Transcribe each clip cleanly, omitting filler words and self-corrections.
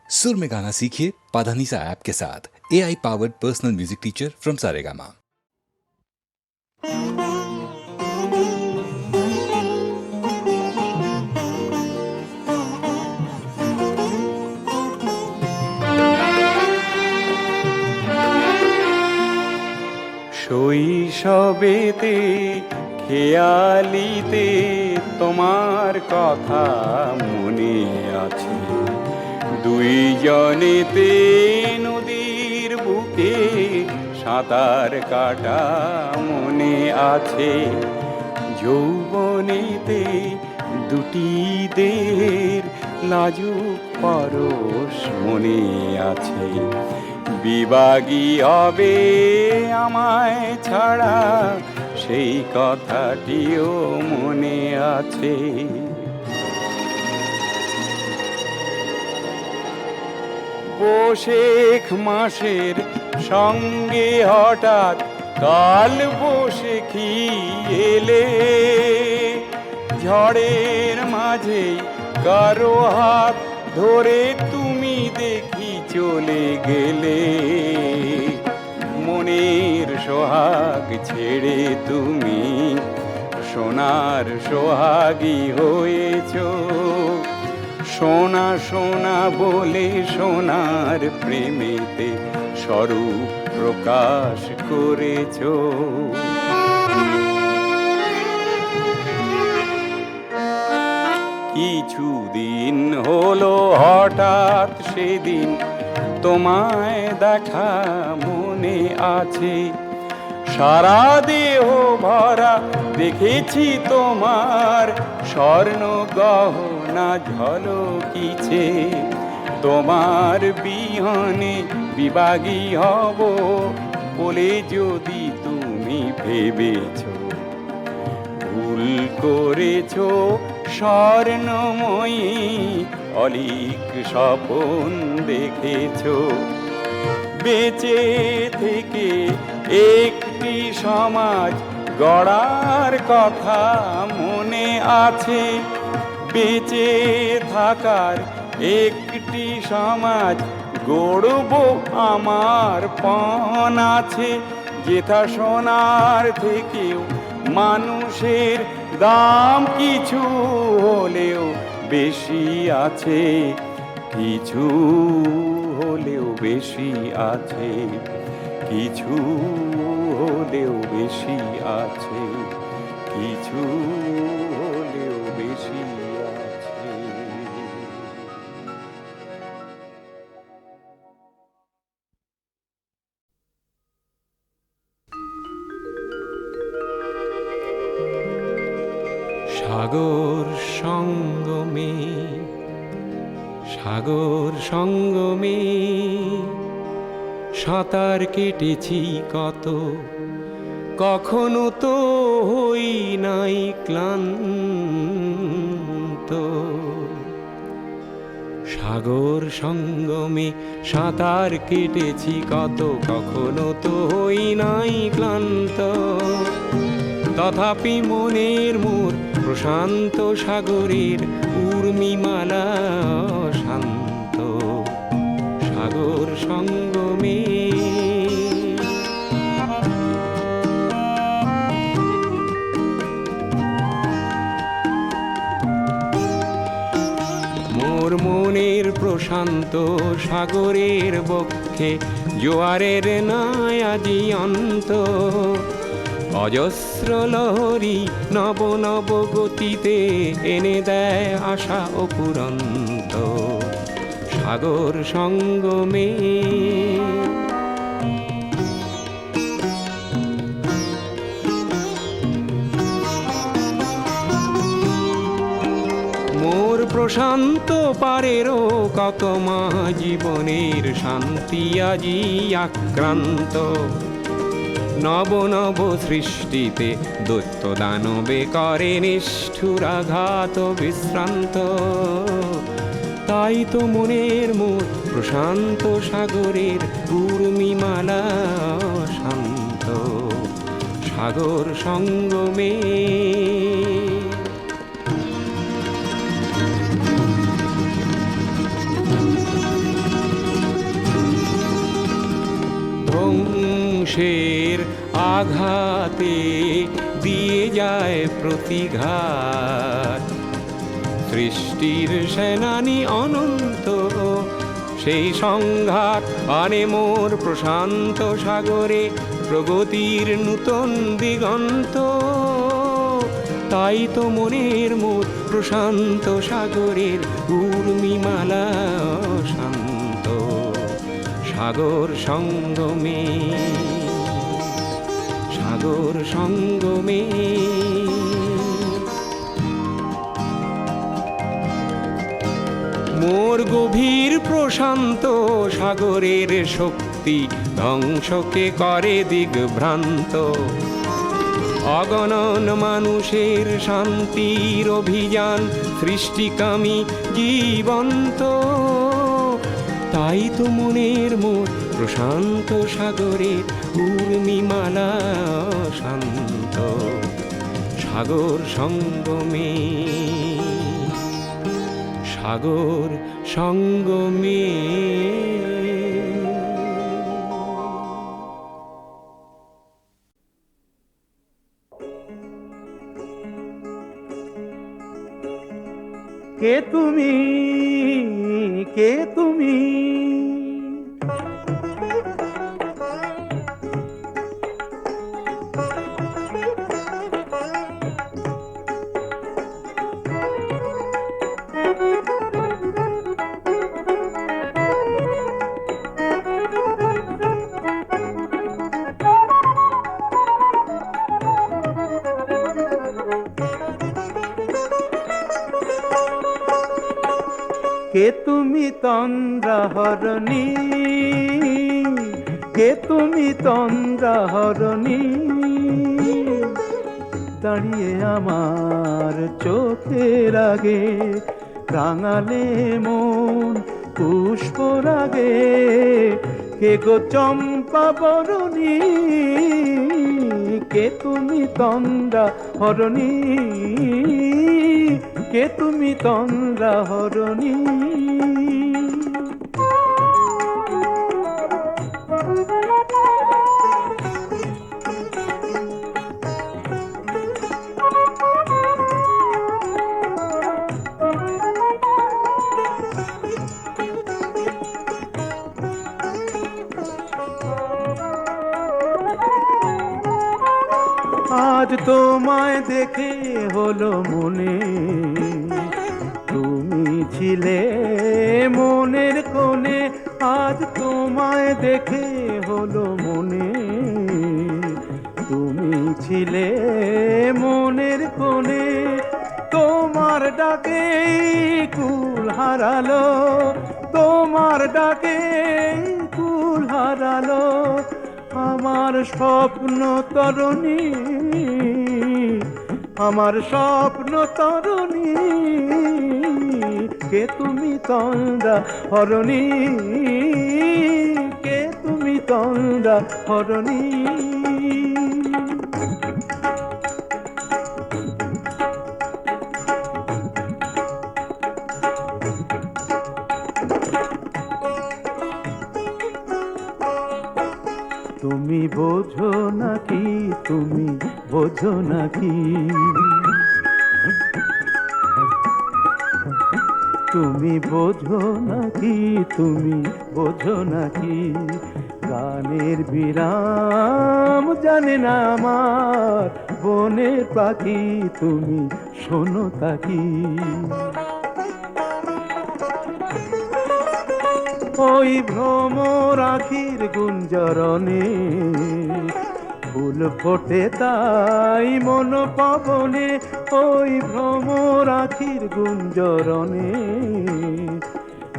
सुर में गाना सीखिए पाधानीसा ऐप के साथ। AI powered personal music teacher from Saregama. শৈশবেতে খেয়ালিতে তোমার কথা মনে আছে, দুইজনেতে নদীর বুকে সাঁতার কাটা মনে আছে, যৌবনেতে দুটি দেহের লাজুক পরশ মনে আছে, বিভাগী হবে আমায় ছাড়া সেই কথাটিও মনে আছে। বৈশাখ মাসের সঙ্গে হঠাৎ কাল বৈশাখী এলে, ঝড়ের মাঝে কারো হাত ধরে তুমি দেখি চলে গেলে, মনের সোহাগ ছেড়ে তুমি সোনার সোহাগী হয়েছ, সোনা সোনা বলে সোনার প্রেমেতে স্বরূপ প্রকাশ করেছ। কিছুদিন হলো হঠাৎ সেদিন তোমায় দেখা মনে আছে, সারা দেহ ভরা দেখেছি তোমার স্বর্ণ গহনা ঝলকিছে, তোমার বিহনে বিভাগী হব বলে যদি তুমি ভেবেছ, ভুল করেছ স্বর্ণময়ী অলিক স্বপন দেখেছ, বেঁচে থেকে একটি সমাজ গড়ার কথা মনে আছে, বেঁচে থাকার একটি সমাজ গড়ব আমার পণ আছে, যেথা সোনার থেকেও মানুষের দাম কিছু হলেও বেশি আছে, কিছু হলেও বেশি আছে, কিছু হলেও বেশি আছে, কিছু হলেও বেশি আছে। সাগর সঙ্গমে, সাগর সঙ্গমে সাঁতার কেটেছি কত, কখনো তো হই নাই ক্লান্ত, সাগর সঙ্গমে সাঁতার কেটেছি কত, কখনো তো হই নাই ক্লান্ত, তথাপি মনের মোর প্রশান্ত সাগরের উর্মিমালা শান্ত, সাগর সঙ্গমে। মোর মনের প্রশান্ত সাগরের বক্ষে জোয়ারের নাই আজি অন্ত, অজস্র লহরী নব নব গতিতে এনে দেয় আশা অপুরন্ত, সাগর সঙ্গমে। মোর প্রশান্ত পারেরও কত মা জীবনের শান্তি আজি আক্রান্ত, নব নব সৃষ্টিতে দৈত্য দানবে করে নিষ্ঠুরাঘাত বিশ্রান্ত, তাই তো মনের মোর প্রশান্ত সাগরের উর্মিমালা শান্ত, সাগর সঙ্গমে। মানুষের আঘাতে দিয়ে যায় প্রতিঘাত। সৃষ্টির সেনানি অনন্ত, সেই সংঘাত আনে মোর প্রশান্ত সাগরে প্রগতির নূতন দিগন্ত। তাই তো মনের মোর প্রশান্ত সাগরের উর্মিমালা শান্ত। সাগর সঙ্গমে, সাগর সঙ্গমে, মোর গভীর প্রশান্ত সাগরের শক্তি ধ্বংসকে করে দিগ্ভ্রান্ত। অগণন মানুষের শান্তির অভিযান সৃষ্টিকামী জীবন্ত। তাই তো মনের মোর প্রশান্ত সাগরের উর্মিমালা শান্ত। সাগর সঙ্গমে, সাগর সঙ্গমে। কে তুমি, কে তুমি? কে তুমি তন্দ্রাহরণী, কে তুমি তন্দ্রাহরণী? দাঁড়িয়ে আমার চোখের আগে রাঙালে মন পুষ্পর আগে। কে গো চম্পা বরণী, কে তুমি তন্দ্রাহরণী? কে তুমি তন্দ্রাহরণী? আজ তোমায় দেখে হলো মনে, তুমি ছিলে মনের কোণে। আজ তোমায় দেখে হলো মনে, তুমি ছিলে মনের কোণে। তোমার ডাকে কুল হারালো, তোমার ডাকে কুল হারালো আমার স্বপ্ন তরুণী, আমার স্বপ্ন তরুণী। কে তুমি তন্দ্রাহরণী, কে তুমি তন্দ্রাহরণী? তুমি বোঝো নাকি, তুমি বোঝো নাকি? তুমি বোঝো নাকি, তুমি বোঝো নাকি? গানের বিরাম জানে না আমার বনের পাখি, তুমি শোনো তাকি। ওই ভ্রমর আখির গুঞ্জরণে ফুল ফোটে তাই মন পবনে। ওই ভ্রমর আখির গুঞ্জরণে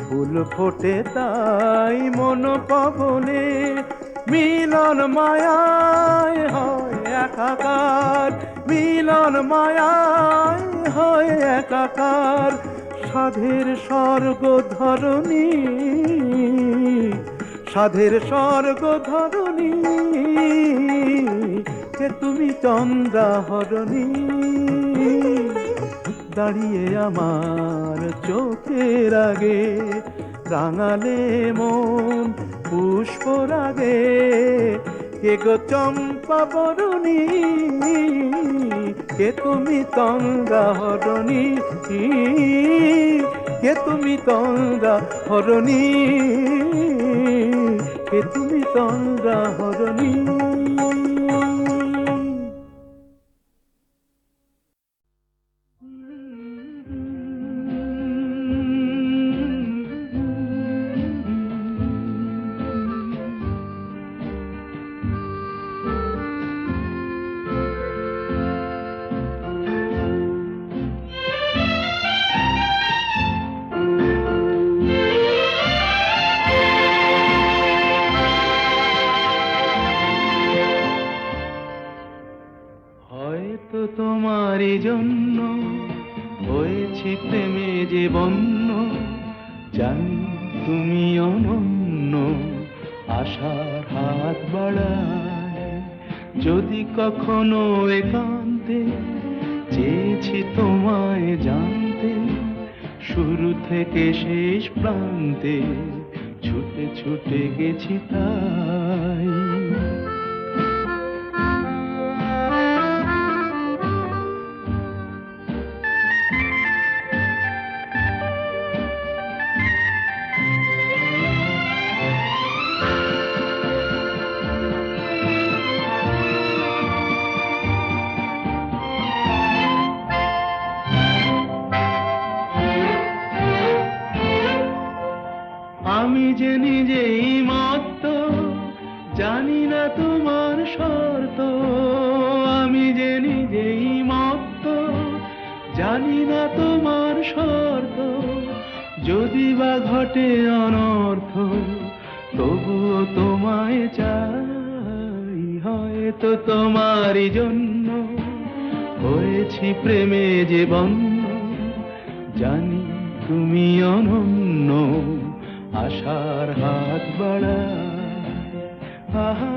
ফুল ফোটে তাই মন পবনে। মিলন মায়ায় হয় একাকার, মিলন মায়ায় হয় একাকার। সাধের স্বর্গ ধরণী, সাধের স্বর্গ ধরণী। কে তুমি চন্দ্রাহরণী, দাঁড়িয়ে আমার চোখের আগে রাঙালে মন পুষ্পর আগে। কে গো চম্পা বরণী, কে তুমি তঙ্গা হরণী, কে তুমি তঙ্গা হরণী, কে তুমি তঙ্গা হরণী। হয়তো তোমারই জন্য হয়েছি প্রেমে যে বন্য, জানি তুমি অনন্য, আশার হাত বাড়ায় যদি কখনো একান্তে, চেয়েছি তোমায় জানতে, শুরু থেকে শেষ প্রান্তে ছুটে ছুটে গেছি তাই। আমি যে নিজেই মত্ত, জানি না তোমার শর্ত, আমি যে নিজেই মত্ত, জানি না তোমার শর্ত, যদি বা ঘটে অনর্থ তবুও তোমায় চাই। হয়তো তোমারই জন্য হয়েছি প্রেমে যে বন্য, জানি তুমি অনন্য, আশার হাত বাড়ায়। আহা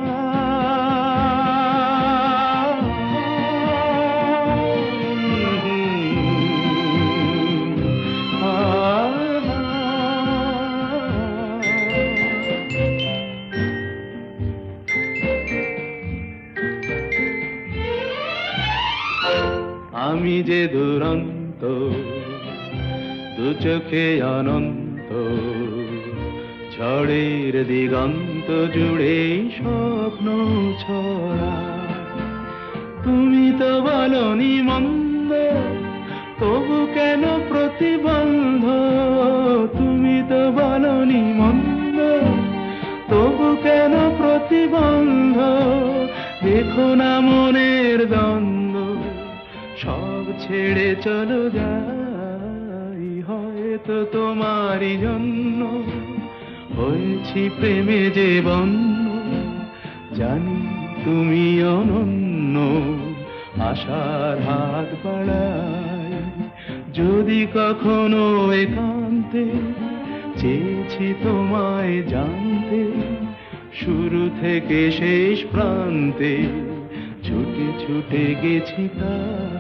আমি যে দুরন্ত, দু চোখে অনন্ত, ঝড়ের দিগন্ত জুড়ে স্বপ্ন ছড়া। তুমি তো বলনি মন্দ, তবু কেন প্রতিবন্ধ, তুমি তো বলনি মন্দ, তবু কেন প্রতিবন্ধ, দেখো না মনের দ্বন্দ্ব, সব ছেড়ে চলো যাই। হয়তো তোমারই জন্য হয়েছি প্রেমে যে বন্য, জানি তুমি অনন্য, আশার হাত বাড়ায় যদি কখনো একান্তে, চেয়েছি তোমায় জানতে, শুরু থেকে শেষ প্রান্তে ছুটে ছুটে গেছি তাই।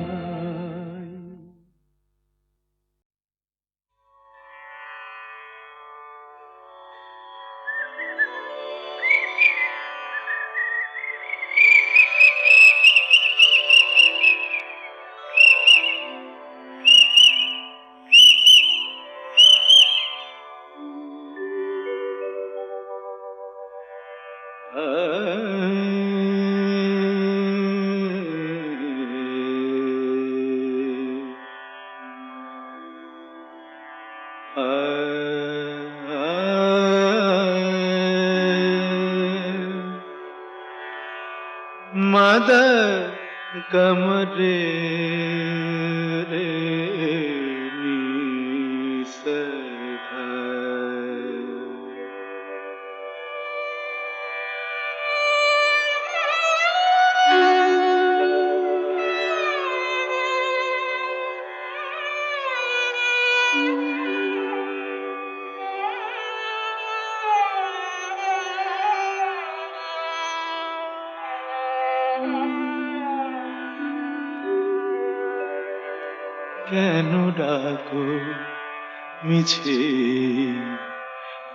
मद कमरे কেন ডাকো মিছে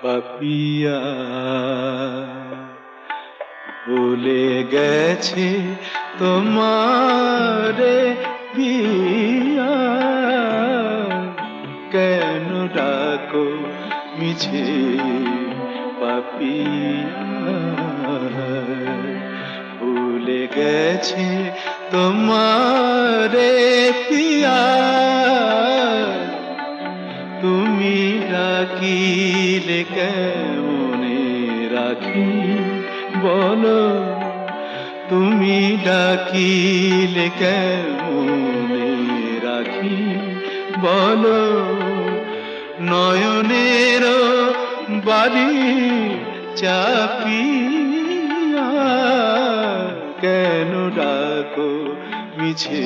পাপিয়া, ভুলে গেছে তোমারে পিয়া, কেন ডাকো মিছে পাপিয়া, ভুলে গেছে তোমারে পিয়া, তুমি ডাকিলে কেমনে রাখি বলো, তুমি ডাকিলে কেমনে রাখি বলো, নয়নের বাড়ি চাপিয়া, কেন ডাকো মিছে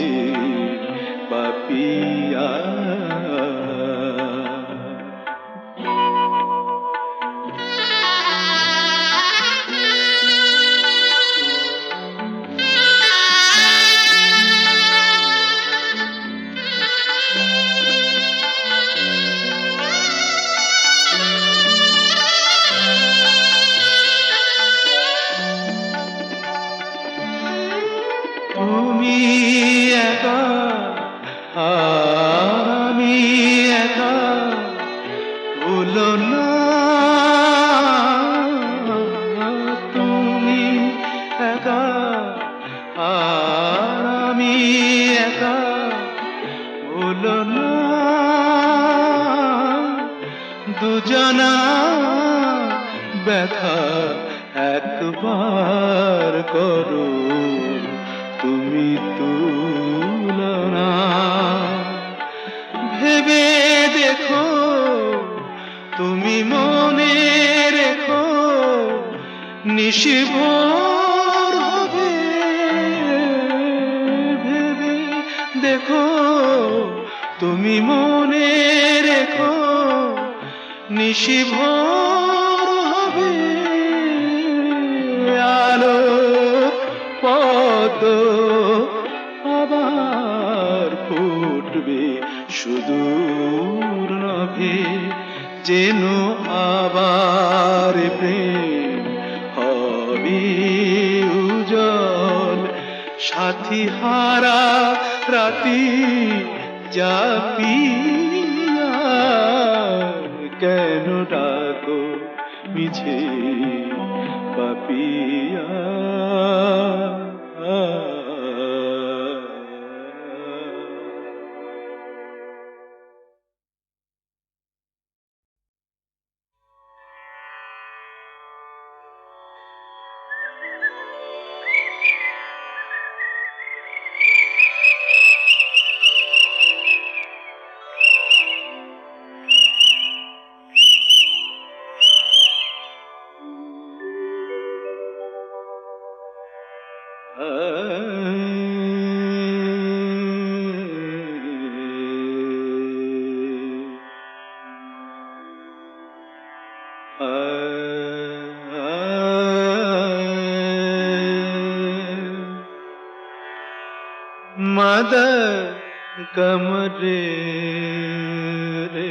পাপিয়া। তুমি একা আমি একা, ভুলো না তুমি একা আর আমি একা, ভুলো না দুজনা ব্যথা একবার করো তুমি তুলনা, ভেবে দেখো তুমি মনে রেখো নিশিভোর হবে, ভেবে দেখো তুমি মনে রেখো নিশিভোর হবে, আলো পদ্ম আবার ফুটবে সুদূর নভে, যেন আবার প্রেম হবে উজ্জ্বল, সাথী হারা রাতি জাপিয়া, কেন ডাকো মিছে পাপিয়া। मद कमरे रे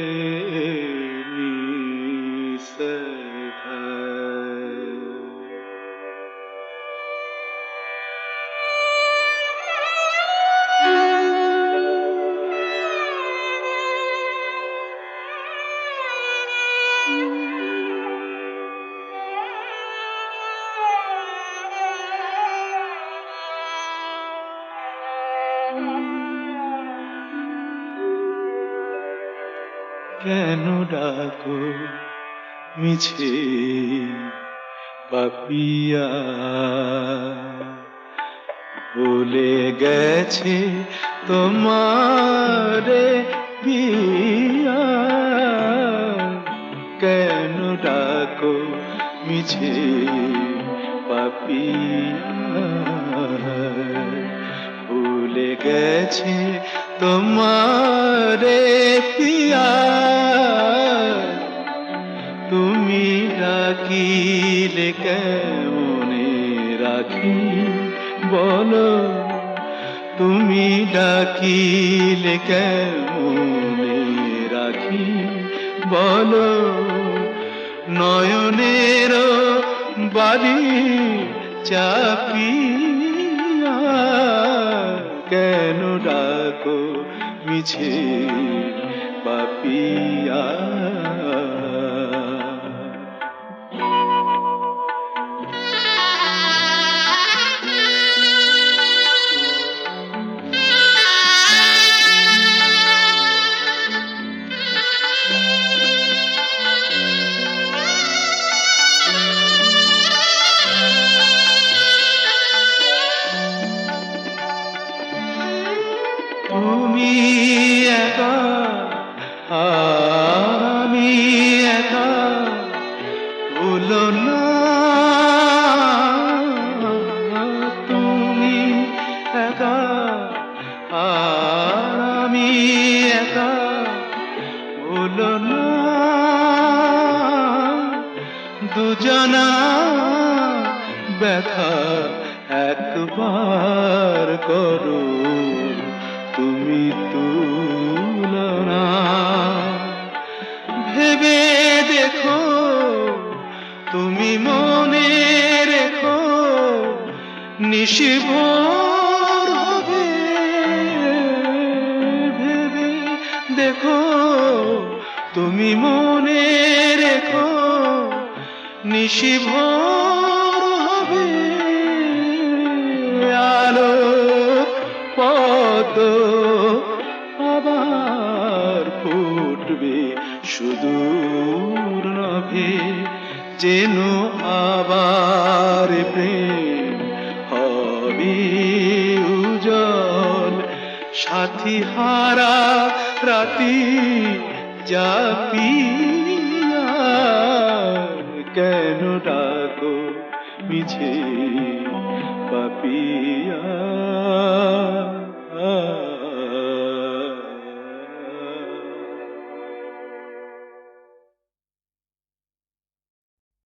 কেন ডাকো মিছে পাপিয়া, ভুলে গেছে তোমারে পিয়া, কেন ডাকো মিছে পাপিয়া, ভুলে গেছে তোমারে পিয়া, তুমি ডাকিলে কেমনে রাখি বলো, তুমি ডাকিলে কেমনে রাখি বলো, নয়নের বাড়ি চাপিয়া কেন ডাকো মিছে পাপিয়া। তুমি একা আমি একা ভুলো না, তুমি একা আমি একা ভুলো না, দুজনা ব্যথা একবার করো তুমি তুলনা। ভেবে দেখো তুমি মনে রেখো নিশিভোর হবে। ভেবে দেখো তুমি মনে রেখো নিশিভোর হবে। আলো পদ আবার ফুটবে সুদূর নভে, যেন আবার প্রেম হবে উজ্জ্বল। সাথী হারা রাতি জাপিয়া কেন ডাকো মিছে পাপিয়া।